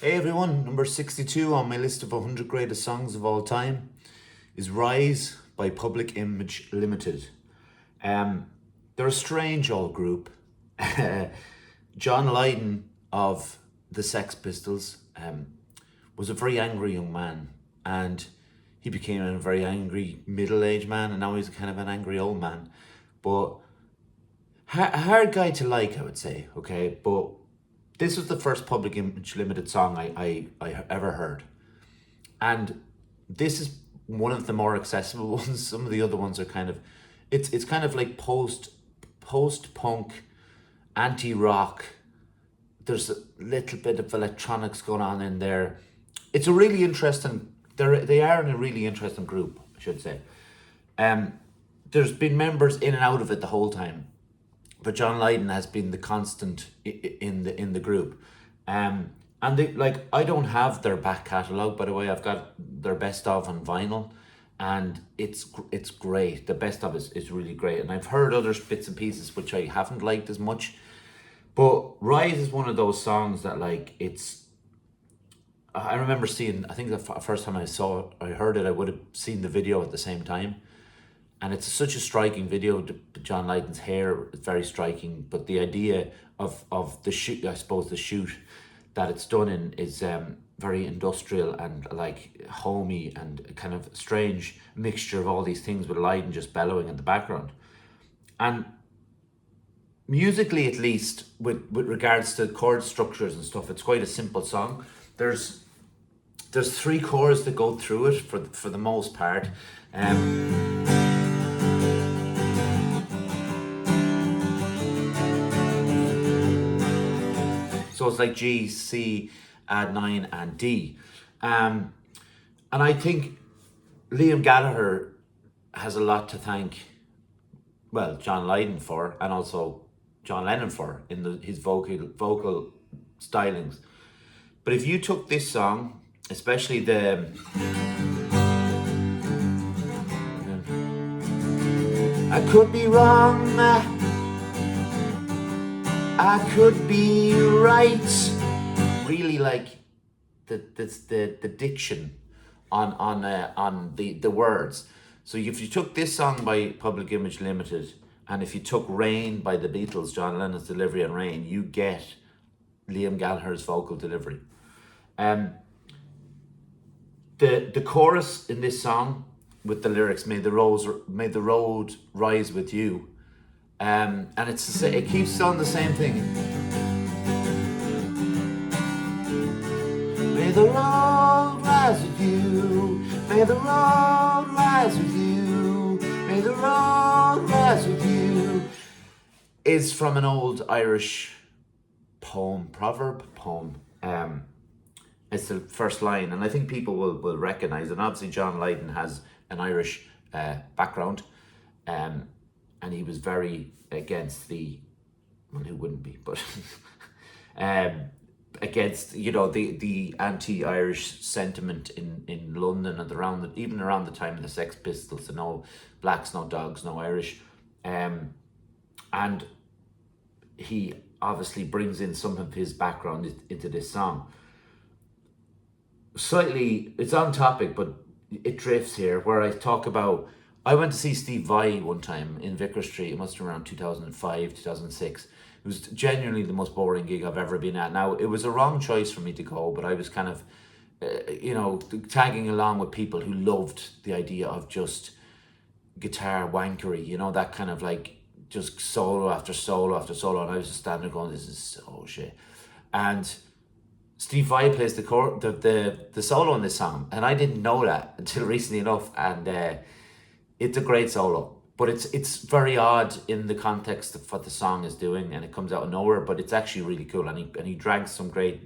Hey everyone, number 62 on my list of 100 greatest songs of all time is Rise by Public Image Limited. They're a strange old group. John Lydon of the Sex Pistols was a very angry young man, and he became a very angry middle-aged man, and now he's kind of an angry old man. But a hard guy to like, I would say, okay? But this was the first Public Image Limited song I ever heard. And this is one of the more accessible ones. Some of the other ones are kind of, it's kind of like post-punk, anti-rock. There's a little bit of electronics going on in there. It's a really interesting, they are in a really interesting group, I should say. There's been members in and out of it the whole time, but John Lydon has been the constant in the group. And they, like, I don't have their back catalogue, by the way. I've got their best of on vinyl, and it's great. The best of is really great. And I've heard other bits and pieces which I haven't liked as much. But Rise is one of those songs that, like, I remember seeing, I think the first time I heard it, I would have seen the video at the same time. And it's such a striking video. John Lydon's hair is very striking, but the idea of the shoot, I suppose the shoot that it's done in is very industrial and like homey and kind of strange mixture of all these things with Lydon just bellowing in the background. And musically, at least, with regards to chord structures and stuff, it's quite a simple song. There's three chords that go through it for the most part. So it's like G, C, add 9 and D. And I think Liam Gallagher has a lot to thank, well, John Lydon for, and also John Lennon for, in his vocal stylings. But if you took this song, especially the I could be wrong, I could be right. Really like the diction on the words. So if you took this song by Public Image Limited, and if you took Rain by the Beatles, John Lennon's delivery on Rain, you get Liam Gallagher's vocal delivery. The chorus in this song with the lyrics, may the road rise with you. And it keeps on the same thing. May the road rise with you. May the road rise with you. May the road rise with you. Is from an old Irish proverb poem. It's the first line, and I think people will recognise it. And obviously John Lydon has an Irish background. And he was very against who wouldn't be, but against, the anti-Irish sentiment in London and even around the time of the Sex Pistols, no blacks, no dogs, no Irish. And he obviously brings in some of his background into this song. Slightly, it's on topic, but it drifts here, where I talk about, I went to see Steve Vai one time in Vicar Street. It must have been around 2005, 2006. It was genuinely the most boring gig I've ever been at. Now, it was a wrong choice for me to go, but I was kind of, tagging along with people who loved the idea of just guitar wankery, that kind of like just solo after solo after solo. And I was just standing there going, this is so shit. And Steve Vai plays the solo in this song, and I didn't know that until recently enough. And it's a great solo, but it's very odd in the context of what the song is doing, and it comes out of nowhere. But it's actually really cool, and he drags some great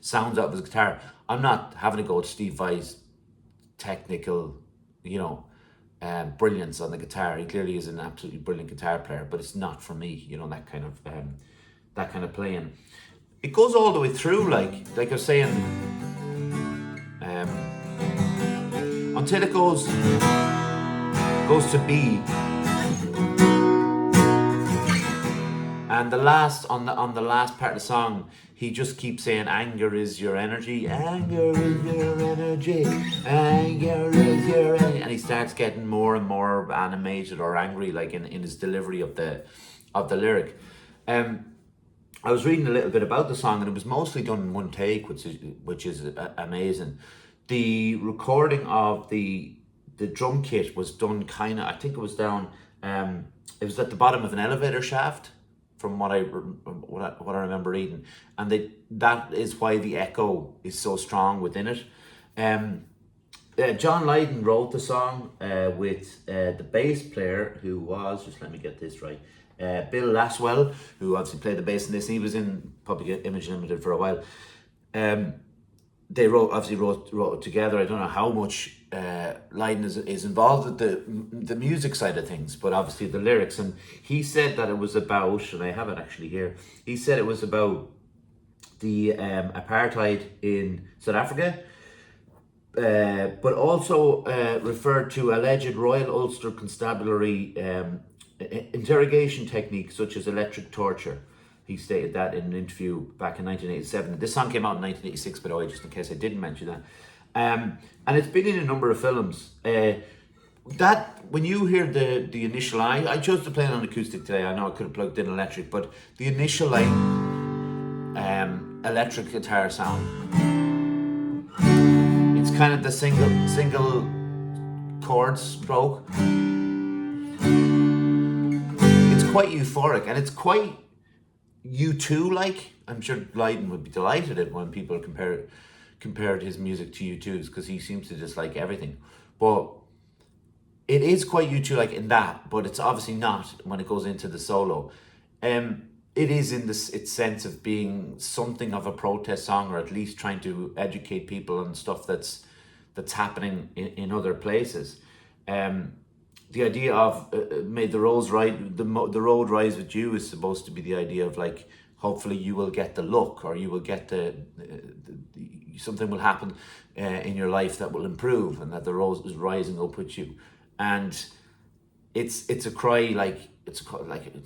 sounds out of his guitar. I'm not having to go to Steve Vai's technical, brilliance on the guitar. He clearly is an absolutely brilliant guitar player, but it's not for me. That kind of playing. It goes all the way through, like I was saying, until it goes to B, And the last on the last part of the song, he just keeps saying, "Anger is your energy. Anger is your energy. Anger is your energy." And he starts getting more and more animated or angry, like in his delivery of the lyric. I was reading a little bit about the song, and it was mostly done in one take, which is amazing. The recording of the drum kit was done kind of, I think it was down, it was at the bottom of an elevator shaft, from what I remember reading, and that is why the echo is so strong within it. John Lydon wrote the song with the bass player, who was, just let me get this right, Bill Laswell, who obviously played the bass in this. He was in Public Image Limited for a while. They wrote it together. I don't know how much Lydon is involved with the music side of things, but obviously the lyrics. And he said that it was about, and I have it actually here, he said it was about the apartheid in South Africa, but also referred to alleged Royal Ulster Constabulary interrogation techniques such as electric torture. He stated that in an interview back in 1987. This song came out in 1986, by the way, just in case I didn't mention that. And it's been in a number of films. That when you hear the initial, I chose to play it on acoustic today. I know I could have plugged in electric, but the initial like electric guitar sound, it's kind of the single chord stroke. It's quite euphoric, and it's quite U2 like. I'm sure Lydon would be delighted at when people compared his music to U2's, because he seems to just like everything. But it is quite U2 like in that, but it's obviously not when it goes into the solo. It is in its sense of being something of a protest song, or at least trying to educate people on stuff that's happening in other places. The idea of "May the road rise with you" is supposed to be the idea of like, hopefully you will get the luck, or you will get something will happen in your life that will improve, and that the road is rising up with you. And it's a cry, like it's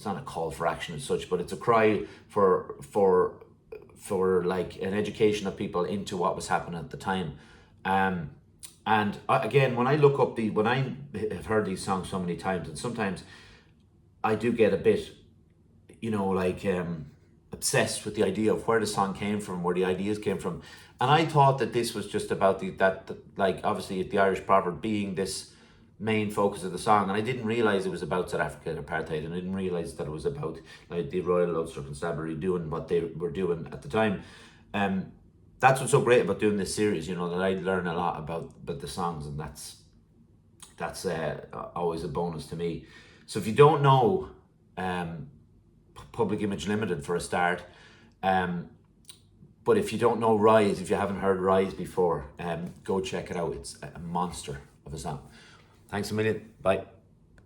not a call for action as such, but it's a cry for like an education of people into what was happening at the time. And again, when I look up when I have heard these songs so many times, and sometimes I do get a bit, like obsessed with the idea of where the song came from, where the ideas came from. And I thought that this was just about like obviously the Irish proverb being this main focus of the song, and I didn't realize it was about South African apartheid, and I didn't realize that it was about like the Royal Ulster Constabulary doing what they were doing at the time. That's what's so great about doing this series, that I learn a lot about the songs, and that's always a bonus to me. So if you don't know Public Image Limited for a start, but if you don't know Rise, if you haven't heard Rise before, go check it out. It's a monster of a song. Thanks a million. Bye.